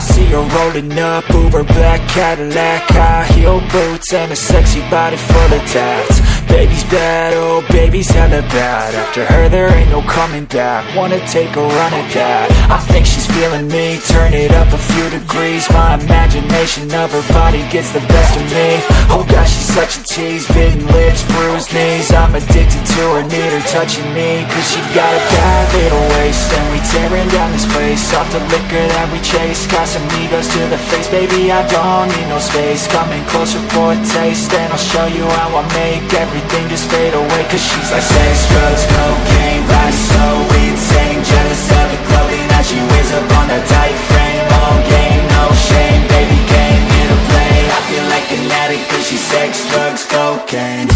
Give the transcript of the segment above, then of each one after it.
see her rolling up, Uber black Cadillac, high heel boots and a sexy body full of tats. Baby's bad, oh baby's hella bad. After her there ain't no coming back. Wanna take a run at that. I think she's feeling me, turn it up a few degrees. My imagination of her body gets the best of me. Oh gosh, she's such a tease, bitten lips, bruised knees. I'm addicted to her, need her touching me, cause she got a bad little waist. And we tearing down this place, off the liquor that we chase. Got some egos to the face, baby I don't need no space. Coming closer for a taste, and I'll show you how I make everything just fade away. Cause she's like sex, drugs, cocaine, body so insane. Jealous of the clothing that she wears up on a tight frame. All game, no shame, baby came here to play. I feel like an addict cause she's sex, drugs, cocaine.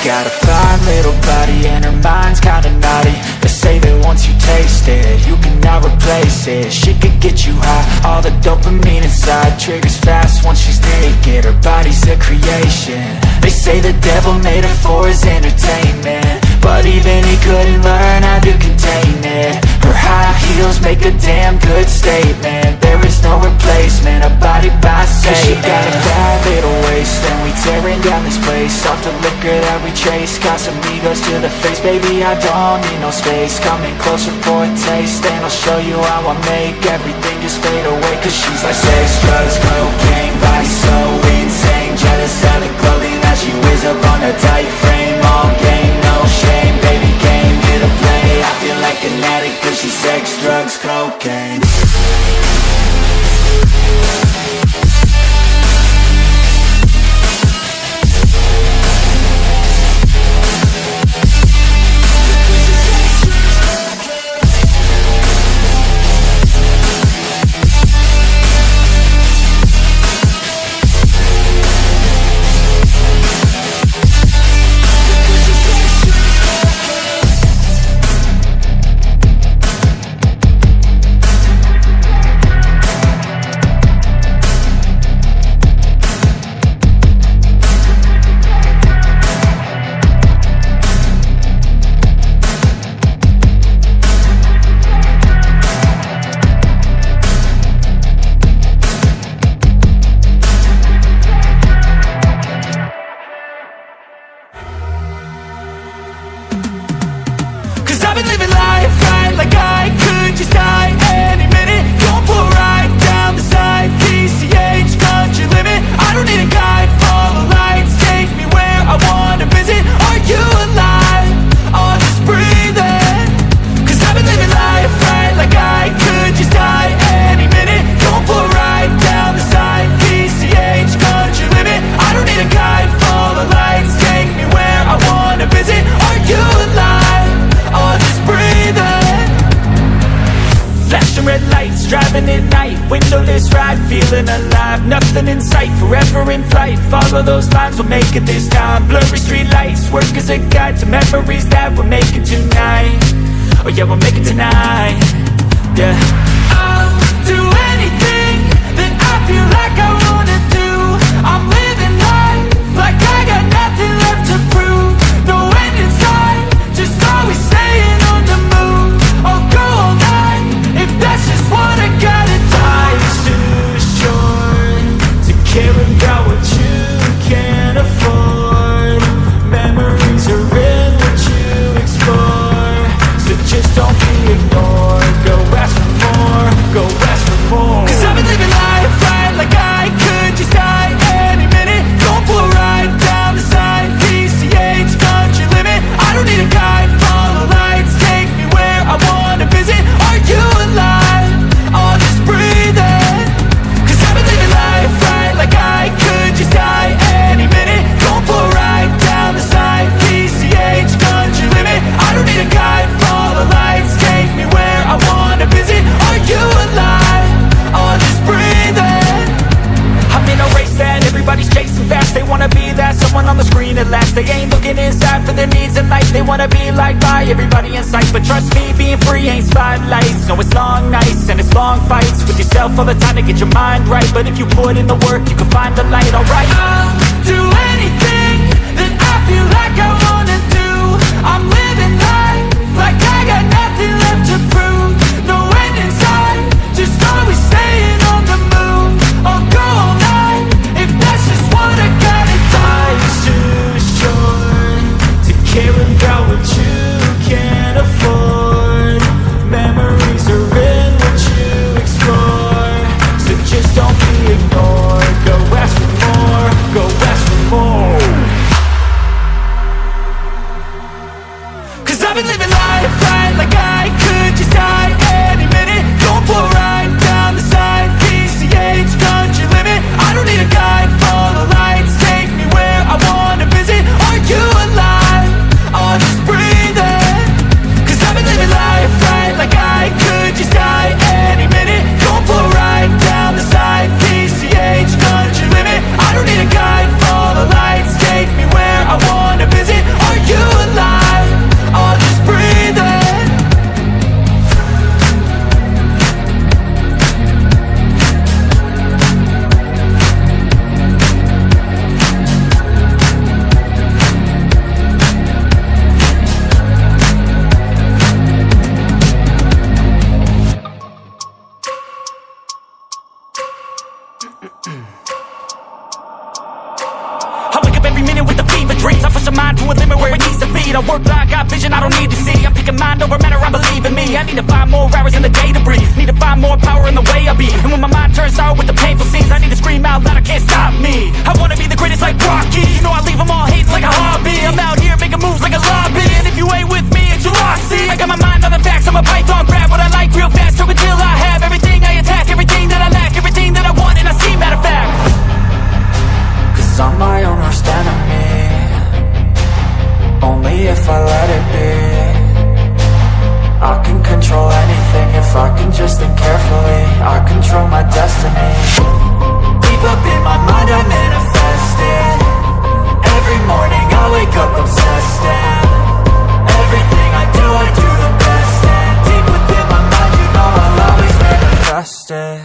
Got a fine little body and her mind's kinda naughty. They say that once you taste it, you cannot replace it. She could get you high, all the dopamine inside triggers fast once she's naked. Her body's a creation. They say the devil made her for his entertainment, but even he couldn't learn how to contain it. Her high heels make a damn good statement. There is no replacement, a body by Satan. She got a bad little waist, and we tearing down this place. Off the liquor that we chase, got some egos to the face. Baby, I don't need no space. Coming closer for a taste, and I'll show you how I make everything just fade away. Cause she's like sex, drugs, cocaine, body so insane. Jealous of the clothing that she wears up on a tight frame. All game, no shame, baby came here to play. I feel like an addict cause she's sex, drugs, cocaine. I've been living life right like I could just die any minute. Going for a ride down the side, PCH, country limit. I don't need a guide, follow lights, take me where I wanna visit. Are you alive? Or just breathing? Cause I've been living life right like I could just die any minute. Going for a ride down the side, PCH, country limit. I don't need a guide, follow lights, take me where I wanna visit. Are you alive? Or just breathing? Flashing red lights, driving at night, windowless ride, feeling alive. Nothing in sight, forever in flight. Follow those lines, we'll make it this time. Blurry street lights, work as a guide to memories that we're making tonight. Oh yeah, we'll make it tonight. Yeah, I'll do anything that I feel like I wanna do. I'm living life like I got nothing left to prove. No end in sight, just always staying on the move. I'll go all night if that's just what I gotta do. Life's too short to care about what you can't afford. Memories are in what you explore, so just don't be ignored. Go ask for more, go ask for more. Cause I've been living life right like I could just die any minute. Going for a ride down the side, PCH, country limit. I don't need a guide, follow lights, take me where I wanna visit. Are you alive? Or just breathing? Cause I've been living life right like I They ain't looking inside for their needs in life. They wanna be liked by everybody in sight, but trust me, being free ain't spotlights. No, it's long nights and it's long fights with yourself all the time to get your mind right. But if you put in the work, you can find the light. Alright, I'll do anything that I feel like I wanna do. I'm living life like I got nothing left to prove. No end in sight, just always staying on the move. I'll go all night if that's just what I gotta do. Life's too short to care about what you can't afford. Memories are in what you explore, so just don't be ignored. Go ask for more, go ask for more. Cause I've been living life right like I could just die any minute. Going for a ride down the side, PCH, country limit. I don't need a guide, follow lights, take me where I wanna visit. Are you alive? I'll just breathe in. Cause I've been living life right like I could just die any minute. Going for a ride down the side, PCH, country limit. I don't need a guide, follow lights, take me where I wanna visit. Are you alive? I'll just breathe in. I wake up every minute with the fever dreams. I push my mind to a limit where it needs to feed. I work blind, got vision I don't need to see. I'm picking mind over matter, I believe in me. I need to find more hours in the day to breathe. Need to find more power in the way I be. And when my mind turns sour with the painful scenes, I need to scream out loud, I can't stop me. I wanna be the greatest like Rocky. You know I leave them all hating like a hobby. I'm out here making moves like a lobby. And if you ain't with me, it's your loss. See, I got my mind on the facts, I'm a python. Grab what I like real fast, choke until I have everything I attack. Everything that I lack, everything that I want, and I see, matter of fact. Cause I'm my own worst enemy, only if I let it be. I can control anything if I can just think carefully. I control my destiny. Deep up in my mind I manifest it. Every morning I wake up obsessed, and everything I do the best. And deep within my mind you know I'll always manifest it.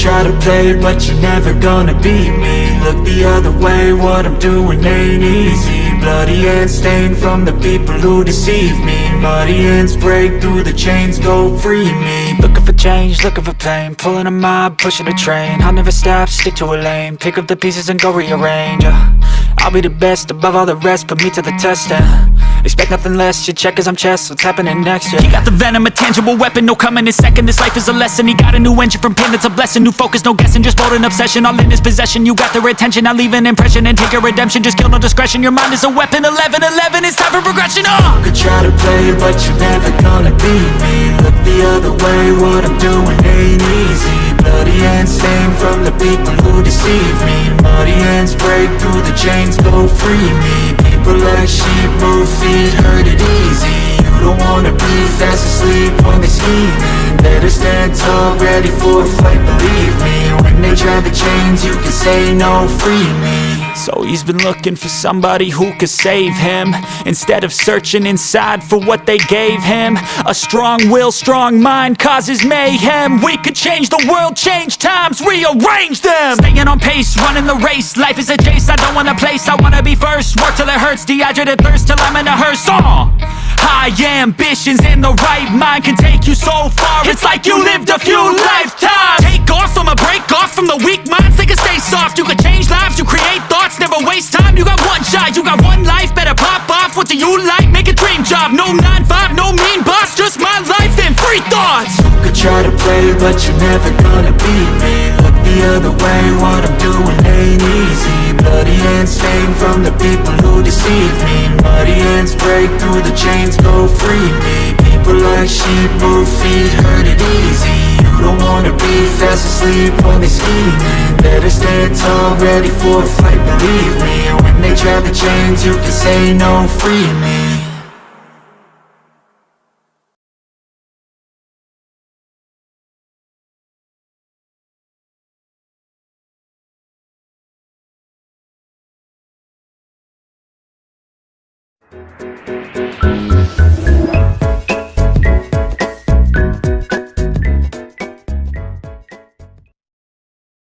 Try to play it, but you're never gonna beat me. Look the other way, what I'm doing ain't easy. Bloody hands stained from the people who deceive me. Muddy hands break through the chains, go free me. Looking for change, looking for pain, pulling a mob, pushing a train. I'll never stop, stick to a lane, pick up the pieces and go rearrange. I'll be the best above all the rest, put me to the test and expect nothing less, your check as I'm chess, what's happening next, yeah. He got the venom, a tangible weapon, no coming in second. This life is a lesson, he got a new engine from pain, that's a blessing. New focus, no guessing, just bold and obsession, all in his possession. You got their attention, I'll leave an impression and take your redemption. Just kill, no discretion, your mind is a weapon. 11-11, it's time for progression, You could try to play, but you're never gonna beat me. Look the other way, what I'm doing ain't easy. Bloody hands stained from the people who deceive me. Muddy hands break through the chains, go free me. People like sheep move feet, hurt it easy. You don't wanna be fast asleep when they're scheming. Better stand tall, ready for a fight, believe me. When they try the chains, you can say no, free me. So he's been looking for somebody who could save him, instead of searching inside for what they gave him. A strong will, strong mind causes mayhem. We could change the world, change times, rearrange them. Staying on pace, running the race, life is a chase. I don't want a place, I wanna be first. Work till it hurts, dehydrated thirst till I'm in a hearse. High ambitions in the right mind can take you so far. It's like you lived a few lifetimes. Take off from a break off from the weak minds, they can stay soft. You can change lives, you create thoughts, never waste time. You got one shot, you got one life, better pop off. What do you like? Make a dream job. No 9-5, no mean boss, just my life and free thoughts. You could try to play, but you're never gonna beat me. Look the other way, what I'm doing ain't easy. Bloody hands stained from the people who deceive me. Muddy hands break through the chains, go free me. People like sheep move feet, hurt it easy. You don't wanna be fast asleep when they're scheming. Better stand tall, ready for a fight, believe me. When they try the chains, you can say no, free me.